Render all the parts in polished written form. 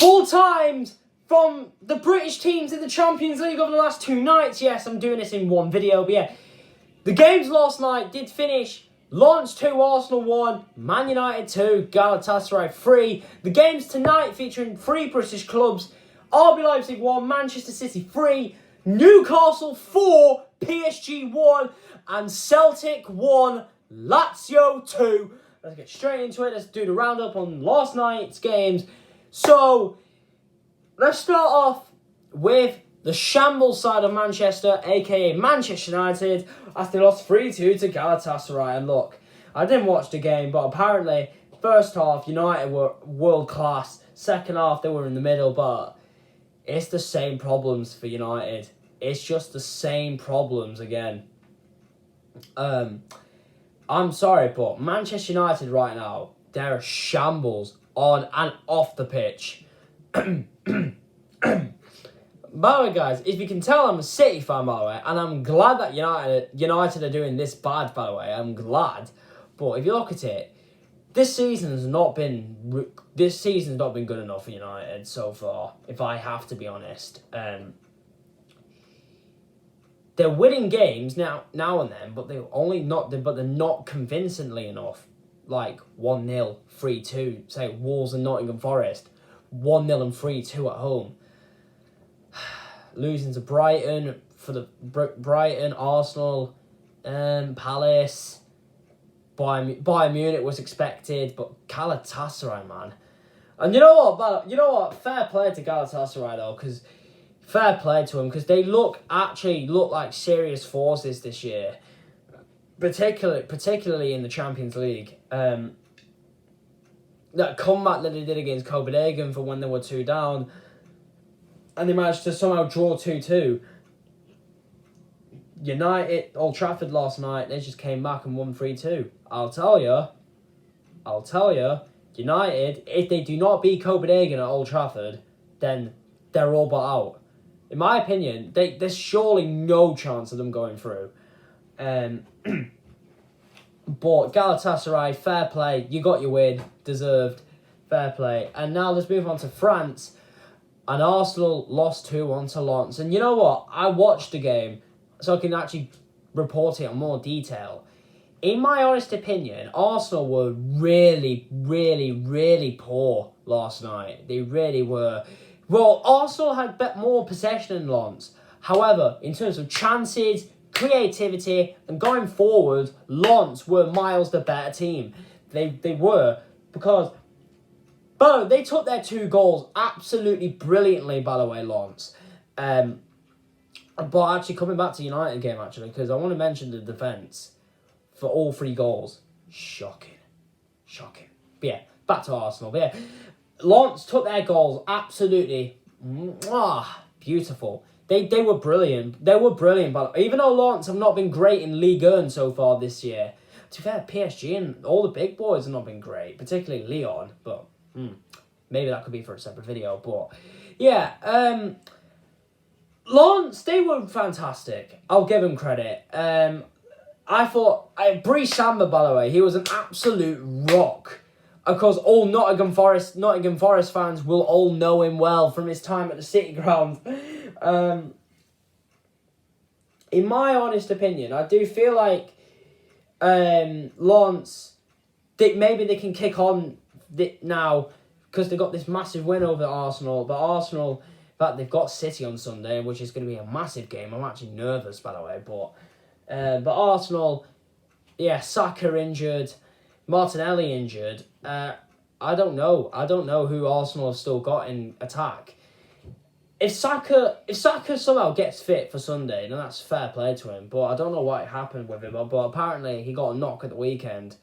Full times from the British teams in the Champions League over the last 2 nights. Yes, I'm doing this in one video, but yeah. The games last night did finish. Lens 2, Arsenal 1, Man United 2, Galatasaray 3. The games tonight featuring 3 British clubs. RB Leipzig 1, Manchester City 3, Newcastle 4, PSG 1, and Celtic 1, Lazio 2. Let's get straight into it. Let's do the roundup on last night's games. So, let's start off with the shambles side of Manchester, aka Manchester United, as they lost 3-2 to Galatasaray. And look, I didn't watch the game, but apparently, first half, United were world class. Second half, they were in the middle, but it's the same problems for United. It's just the same problems again. I'm sorry, but Manchester United right now, they're a shambles on and off the pitch. By the way, guys, if you can tell, I'm a City fan, by the way, and I'm glad that United are doing this bad, by the way. I'm glad. But if you look at it, this season's not been good enough for United so far, if I have to be honest. They're winning games now and then, but they're not convincingly enough. Like 1-0, 3-2, say Wolves and Nottingham Forest, 1-0 and 3-2 at home. Losing to Brighton, Brighton, Arsenal, Palace, Bayern Munich was expected, but Galatasaray, man. And you know what? Fair play to Galatasaray though, because fair play to them, because they actually look like serious forces this year, particularly in the Champions League. That comeback that they did against Copenhagen for when they were 2 down, and they managed to somehow draw 2-2. United, Old Trafford last night, they just came back and won 3-2. I'll tell you, United, if they do not beat Copenhagen at Old Trafford, then they're all but out. In my opinion, there's surely no chance of them going through. But Galatasaray, fair play. You got your win. Deserved. Fair play. And now let's move on to France. And Arsenal lost 2-1 to Lens. And you know what? I watched the game, so I can actually report it in more detail. In my honest opinion, Arsenal were really, really, really poor last night. They really were. Well, Arsenal had more possession than Lens. However, in terms of chances, creativity, and going forward, Lens were miles the better team. They were, because they took their 2 goals absolutely brilliantly, by the way, Lens. But actually, coming back to United game, actually, because I want to mention the defence for all 3 goals. Shocking. But yeah, back to Arsenal. But yeah, Lens took their goals absolutely beautiful. They were brilliant. But even though Lens have not been great in Ligue 1 so far this year, to be fair, PSG and all the big boys have not been great, particularly Lyon. But maybe that could be for a separate video. But yeah, Lens, they were fantastic. I'll give them credit. I thought Brice Samba, by the way, he was an absolute rock. Of course, all Nottingham Forest fans will all know him well from his time at the City Ground. In my honest opinion, I do feel like Lens, maybe they can kick on now because they got this massive win over Arsenal. But Arsenal, in fact, they've got City on Sunday, which is going to be a massive game. I'm actually nervous, by the way. But Arsenal, yeah, Saka injured, Martinelli injured. I don't know who Arsenal have still got in attack. If Saka somehow gets fit for Sunday, then that's fair play to him. But I don't know what happened with him. But apparently he got a knock at the weekend.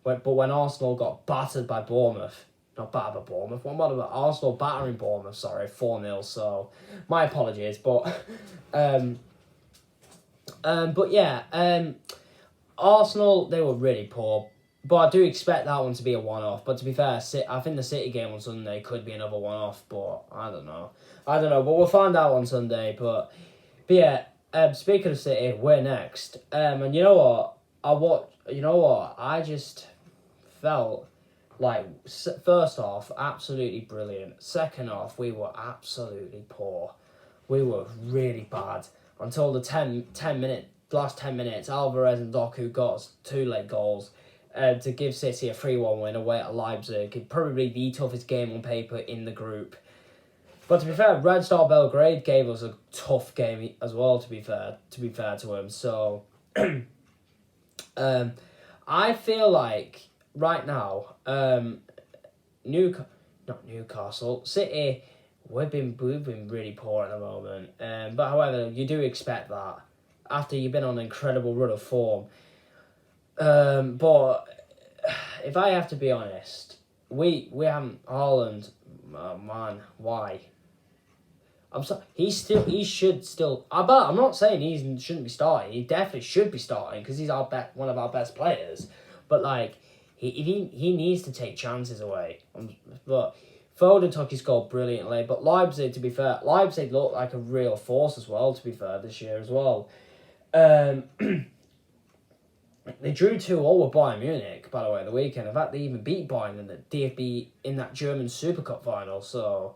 But when Arsenal got battered by Bournemouth, not battered by Bournemouth, what about Arsenal battering Bournemouth? Sorry, 4-0. So my apologies. But yeah, Arsenal, they were really poor. But I do expect that one to be a one-off. But to be fair, I think the City game on Sunday could be another one-off. But I don't know. But we'll find out on Sunday. But yeah, speaking of City, we're next. And you know what? I just felt Like, first off, absolutely brilliant. Second off, we were absolutely poor. We were really bad. Until the last 10 minutes, Alvarez and Doku got us 2 late goals to give City a 3-1 win away at Leipzig. It'd probably the toughest game on paper in the group. But to be fair, Red Star Belgrade gave us a tough game as well, to be fair to him. So, I feel like right now, not Newcastle, City, we've been really poor at the moment. But however, you do expect that after you've been on an incredible run of form. But if I have to be honest, we haven't Haaland. Man, why? I'm sorry. He should still. I'm not saying he shouldn't be starting. He definitely should be starting because he's one of our best players. But like, he needs to take chances away. But Foden took his goal brilliantly. But Leipzig, to be fair, Leipzig looked like a real force as well. To be fair, this year as well. They drew 2-2 with Bayern Munich, by the way, the weekend. In fact, they even beat Bayern in the DFB in that German Super Cup final. So,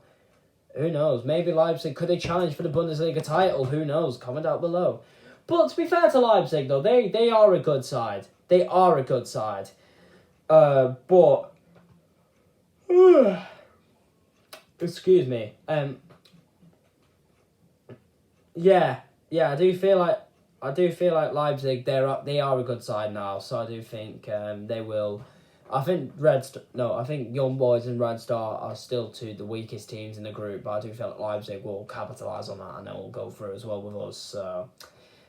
who knows? Maybe Leipzig, could they challenge for the Bundesliga title? Who knows? Comment down below. But to be fair to Leipzig, though, they are a good side. They are a good side. But... excuse me. Yeah, I do feel like Leipzig, they are a good side now, so I do think they will. I think Young Boys and Red Star are still the weakest teams in the group, but I do feel like Leipzig will capitalise on that and they will go through as well with us. So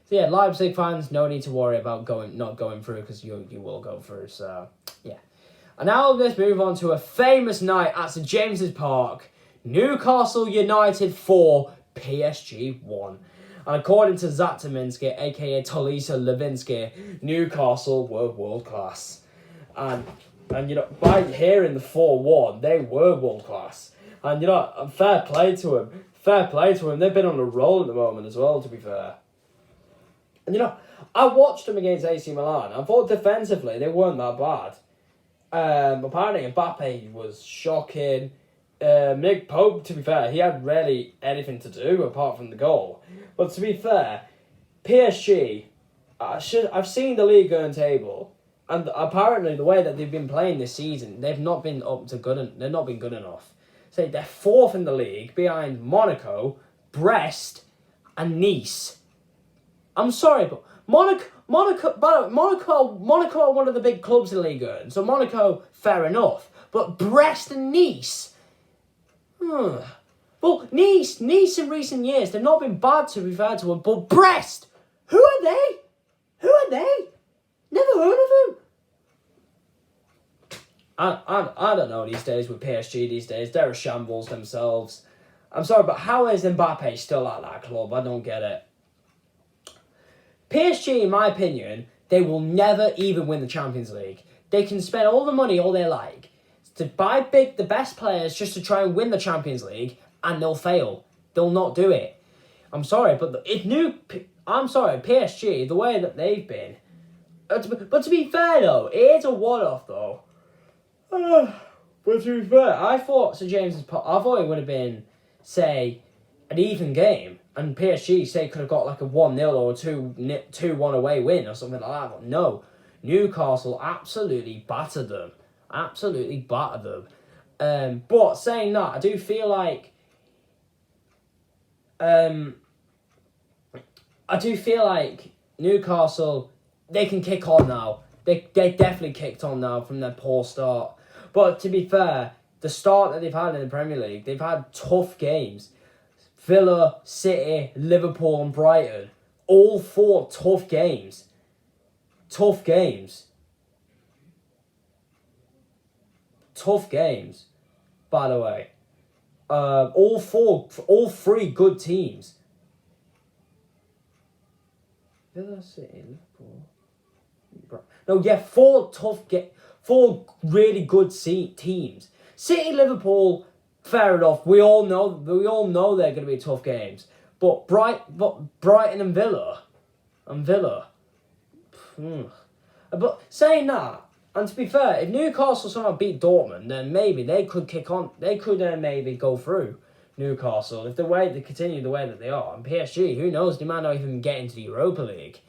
yeah, Leipzig fans, no need to worry about not going through because you will go through. So yeah, and now let's move on to a famous night at St James's Park. Newcastle United 4, PSG 1. And according to Zatominski, aka Tolisa Levinsky, Newcastle were world class. And by hearing the 4-1, they were world class. And fair play to him. They've been on a roll at the moment as well, to be fair. And I watched them against AC Milan. I thought defensively they weren't that bad. Apparently Mbappe was shocking. Nick Pope, to be fair, he had rarely anything to do apart from the goal. But to be fair, PSG, I've seen the league going table, and apparently the way that they've been playing this season, they've not been they've not been good enough. So they're 4th in the league behind Monaco, Brest, and Nice. I'm sorry, but Monaco are one of the big clubs in Ligue 1, so Monaco, fair enough. But Brest and Nice. Well, Nice in recent years, they've not been bad to be fair to them, but Brest, who are they? Never heard of them. I don't know these days with PSG these days. They're a shambles themselves. I'm sorry, but how is Mbappe still at that club? I don't get it. PSG, in my opinion, they will never even win the Champions League. They can spend all the money all they like to buy the best players just to try and win the Champions League, and they'll fail. They'll not do it. I'm sorry, but PSG, the way that they've been. But to be fair though, it is a one-off though. But to be fair, I thought St James's Park, I thought it would have been, say, an even game, and PSG, say, could have got like a 1-0 or a 2-1 away win or something like that. But no, Newcastle absolutely battered them. But saying that, I do feel like Newcastle, they can kick on now. They definitely kicked on now from their poor start. But to be fair, the start that they've had in the Premier League, they've had tough games. Villa, City, Liverpool and Brighton, all 4 tough games. Tough games, by the way. All 3 good teams. Villa, City, Liverpool. No, yeah, 4 really good teams. City, Liverpool, fair enough. We all know they're going to be tough games. But Brighton and Villa. But saying that, And to be fair, if Newcastle somehow beat Dortmund, then maybe they could kick on. They could maybe go through Newcastle if they continue the way that they are. And PSG, who knows? They might not even get into the Europa League.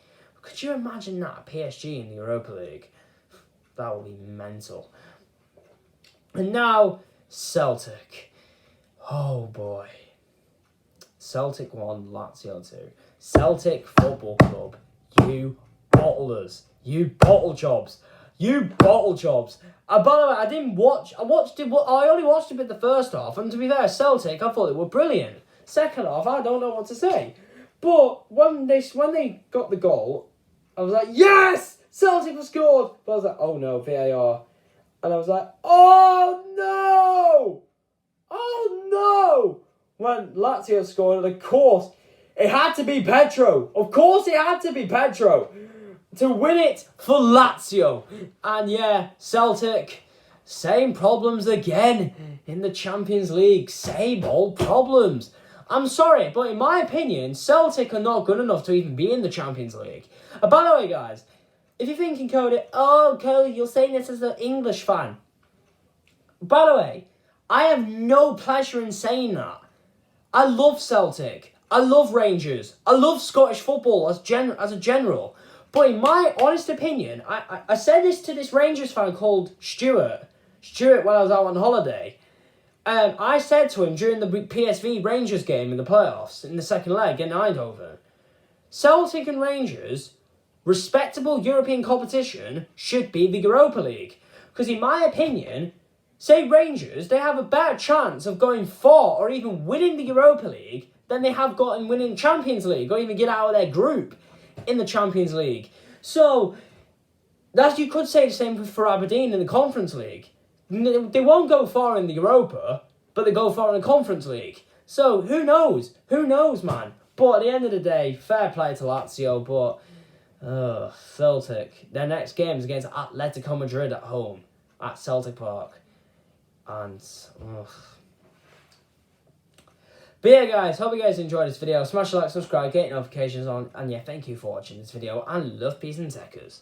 Could you imagine that, PSG in the Europa League? That would be mental. And now Celtic. Oh boy. Celtic 1, Lazio 2. Celtic Football Club. You bottlers. You bottle jobs. You bottle jobs. By the way, I only watched a bit the first half, and to be fair, Celtic, I thought they were brilliant. Second half, I don't know what to say. But when they got the goal, I was like, yes! Celtic have scored! But I was like, oh no, VAR. And I was like, oh no! Oh no! When Lazio scored, and of course, it had to be Pedro. Of course it had to be Pedro to win it for Lazio. And yeah, Celtic, same problems again in the Champions League. Same old problems. I'm sorry, but in my opinion, Celtic are not good enough to even be in the Champions League. By the way, guys, if you're thinking, Cody, you're saying this as an English fan. By the way, I have no pleasure in saying that. I love Celtic. I love Rangers. I love Scottish football as a general. But in my honest opinion, I said this to this Rangers fan called Stuart when I was out on holiday. I said to him during the PSV Rangers game in the playoffs, in the second leg in Eindhoven, Celtic and Rangers, respectable European competition, should be the Europa League. Because in my opinion, say Rangers, they have a better chance of going far or even winning the Europa League than they have got in winning Champions League or even get out of their group in the Champions League. So, you could say the same for Aberdeen in the Conference League. They won't go far in the Europa, but they go far in the Conference League. So, who knows? Who knows, man? But at the end of the day, fair play to Lazio, but Celtic, their next game is against Atletico Madrid at home at Celtic Park. And, But yeah, guys, hope you guys enjoyed this video. Smash the like, subscribe, get notifications on, and yeah, thank you for watching this video, and love, peace, and techers.